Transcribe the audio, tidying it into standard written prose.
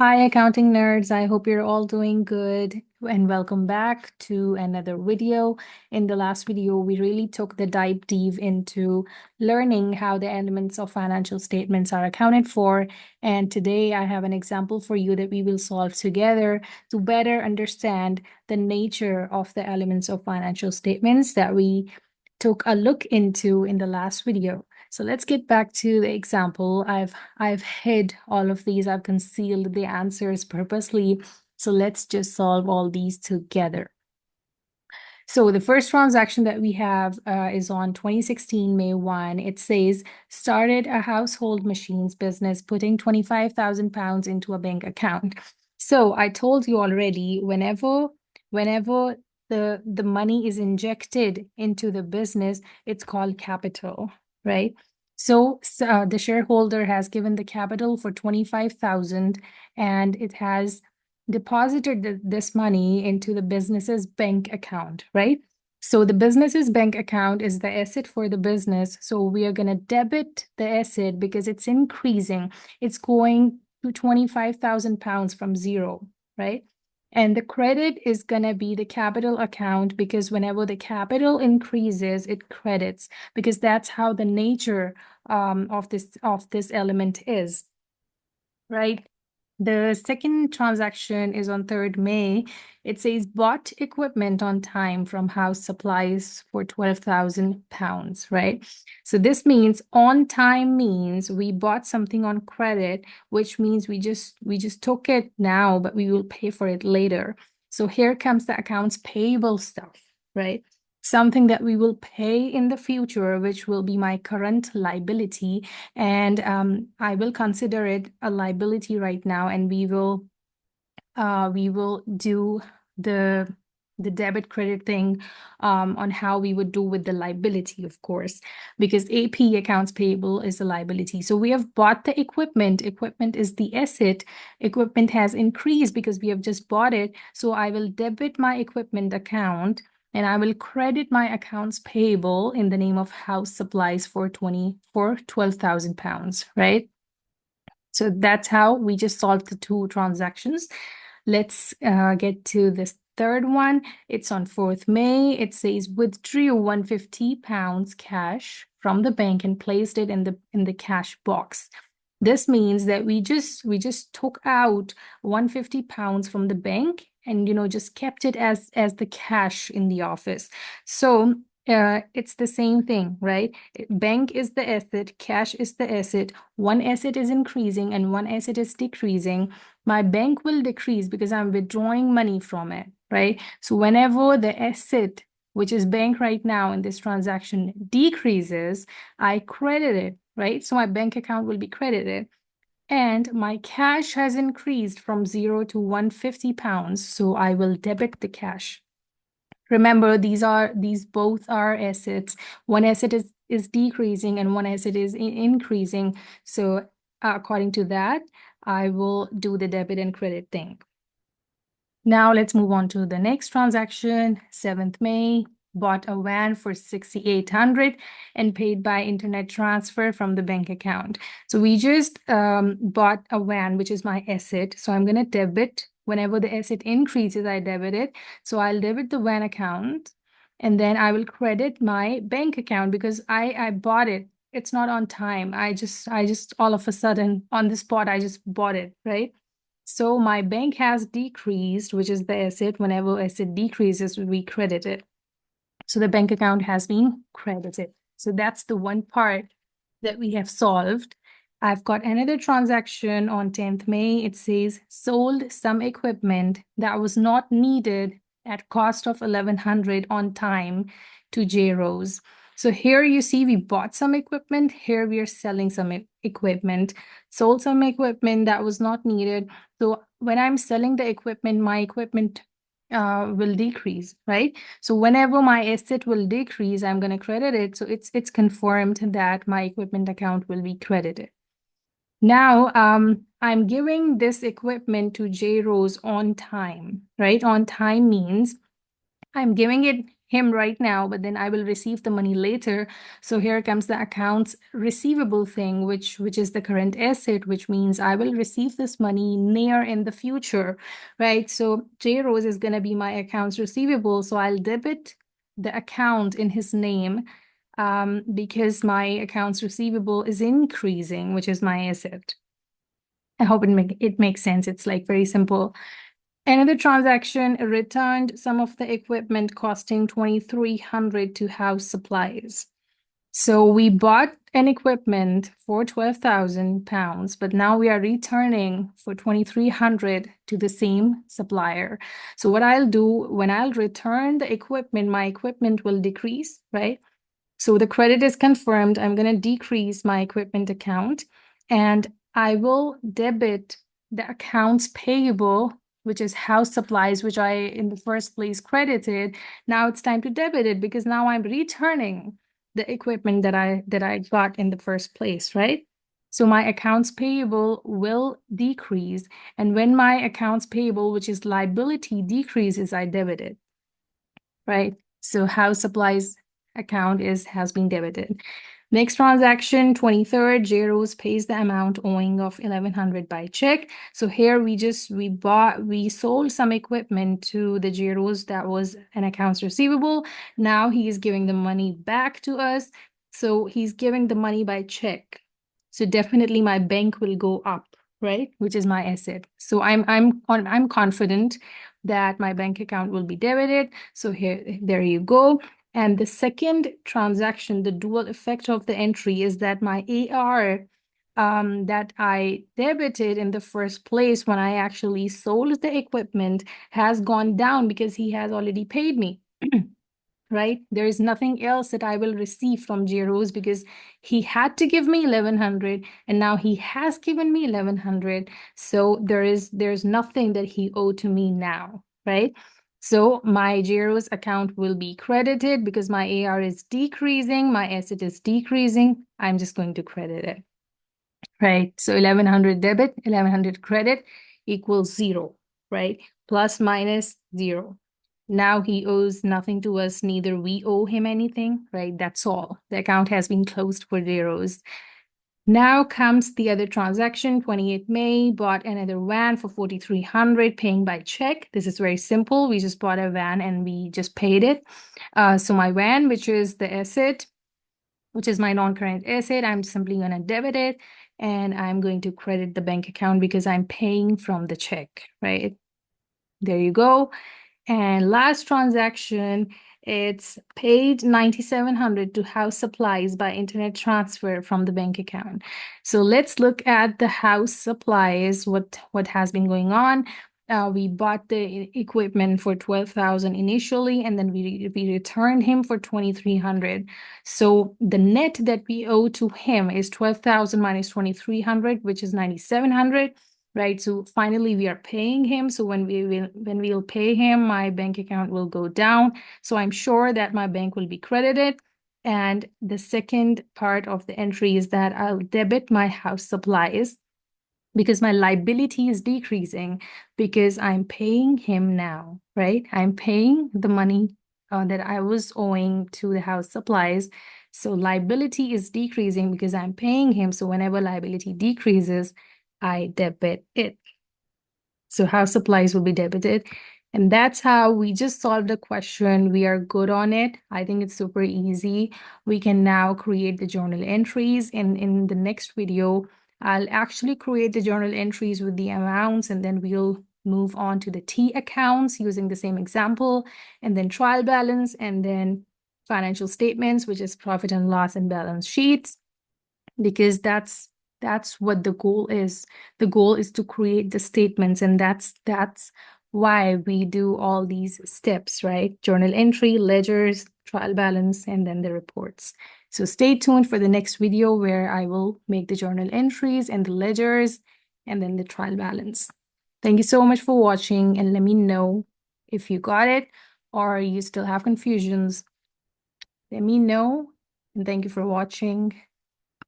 Hi, accounting nerds. I hope you're all doing good and welcome back to another video. In the last video, we really took the dive deep into learning how the elements of financial statements are accounted for. And today I have an example for you that we will solve together to better understand the nature of the elements of financial statements that we took a look into in the last video. So let's get back to the example. I've hid all of these. I've concealed the answers purposely. So let's just solve all these together. So the first transaction that we have is on 2016 May 1. It says, started a household machines business, putting 25,000 pounds into a bank account. So I told you already, whenever the money is injected into the business, it's called capital, right? So the shareholder has given the capital for 25,000 and it has deposited this money into the business's bank account, right? So the business's bank account is the asset for the business. So we are going to debit the asset because it's increasing. It's going to 25,000 pounds from zero, right? And the credit is going to be the capital account because whenever the capital increases, it credits because that's how the nature of this element is, right? The second transaction is on 3rd May. It says bought equipment on time from house supplies for 12,000 pounds, right? So this means on time means we bought something on credit, which means we just took it now, but we will pay for it later. So here comes the accounts payable stuff, right? Something that we will pay in the future, which will be my current liability. And I will consider it a liability right now, and we will do the debit credit thing on how we would do with the liability, of course, because AP accounts payable is a liability. So we have bought the equipment. Equipment is the asset. Equipment has increased because we have just bought it. So I will debit my equipment account and I will credit my accounts payable in the name of house supplies for 12,000 pounds, right? So that's how we just solved the two transactions. Let's get to this third one. It's on 4th May. It says withdrew 150 pounds cash from the bank and placed it in the cash box. This means that we just took out 150 pounds from the bank and just kept it as the cash in the office. So it's the same thing, right? Bank is the asset, cash is the asset. One asset is increasing and one asset is decreasing. My bank will decrease because I'm withdrawing money from it, right? So whenever the asset, which is bank right now in this transaction, decreases, I credit it, right? So my bank account will be credited. And my cash has increased from 0 to 150 pounds, so I will debit the cash. Remember, these both are assets. One asset is decreasing and one asset is increasing. So according to that, I will do the debit and credit thing. Now let's move on to the next transaction. 7th May, bought a van for 6,800 and paid by internet transfer from the bank account. So we just bought a van, which is my asset. So I'm going to debit. Whenever the asset increases, I debit it. So I'll debit the van account and then I will credit my bank account because I bought it. It's not on time. I just all of a sudden on the spot, I just bought it, right? So my bank has decreased, which is the asset. Whenever asset decreases, we credit it. So the bank account has been credited. So that's the one part that we have solved. I've got another transaction on 10th May. It says sold some equipment that was not needed at cost of 1,100 on time to J Rose. So here you see we bought some equipment. Here we are selling some equipment. Sold some equipment that was not needed. So when I'm selling the equipment, my equipment will decrease, right? So whenever my asset will decrease, I'm going to credit it. So it's confirmed that my equipment account will be credited. Now, I'm giving this equipment to J Rose on time, right? On time means I'm giving it him right now, but then I will receive the money later. So here comes the accounts receivable thing, which is the current asset, which means I will receive this money near in the future, right? So J Rose is going to be my accounts receivable. So I'll debit the account in his name because my accounts receivable is increasing, which is my asset. I hope it makes sense. It's like very simple. Another transaction returned some of the equipment costing 2,300 to house supplies. So we bought an equipment for 12,000 pounds, but now we are returning for 2,300 to the same supplier. So what I'll do when I'll return the equipment, my equipment will decrease, right? So the credit is confirmed. I'm going to decrease my equipment account and I will debit the accounts payable, which is house supplies, which I in the first place credited. Now it's time to debit it because now I'm returning the equipment that I got in the first place, right? So my accounts payable will decrease. And when my accounts payable, which is liability, decreases, I debit it, right? So house supplies account has been debited. Next transaction, 23rd, J Rose pays the amount owing of 1,100 by check. So here we sold some equipment to the J Rose that was an accounts receivable. Now he is giving the money back to us. So he's giving the money by check. So definitely my bank will go up, right? Which is my asset. So I'm confident that my bank account will be debited. So there you go. And the second transaction, the dual effect of the entry is that my AR that I debited in the first place when I actually sold the equipment has gone down because he has already paid me. Right? There is nothing else that I will receive from J Rose because he had to give me 1,100 and now he has given me 1,100. So there's nothing that he owed to me now, right? So my J Rose account will be credited because my AR is decreasing, my asset is decreasing. I'm just going to credit it, right? So 1,100 debit, 1,100 credit equals 0, right? Plus minus 0. Now he owes nothing to us, neither we owe him anything, right? That's all. The account has been closed for J Rose. Now comes the other transaction, 28th May, bought another van for 4,300, paying by check. This is very simple. We just bought a van and we just paid it. So my van, which is the asset, which is my non-current asset, I'm simply going to debit it and I'm going to credit the bank account because I'm paying from the check, right? There you go. And last transaction, it's paid 9,700 to house supplies by internet transfer from the bank account. So let's look at the house supplies, what has been going on. We bought the equipment for 12,000 initially, and then we returned him for 2,300. So the net that we owe to him is 12,000 minus 2,300, which is 9,700. Right, so finally we are paying him. So when we'll pay him, my bank account will go down. So I'm sure that my bank will be credited. And the second part of the entry is that I'll debit my house supplies because my liability is decreasing because I'm paying him now, right? I'm paying the money that I was owing to the house supplies. So liability is decreasing because I'm paying him. So whenever liability decreases, I debit it. So house supplies will be debited. And that's how we just solved the question. We are good on it. I think it's super easy. We can now create the journal entries. In the next video, I'll actually create the journal entries with the amounts, and then we'll move on to the T accounts using the same example, and then trial balance, and then financial statements, which is profit and loss and balance sheets, because that's what the goal is. The goal is to create the statements, and that's why we do all these steps, right? Journal entry, ledgers, trial balance, and then the reports. So stay tuned for the next video where I will make the journal entries and the ledgers and then the trial balance. Thank you so much for watching, and let me know if you got it or you still have confusions. Let me know, and thank you for watching.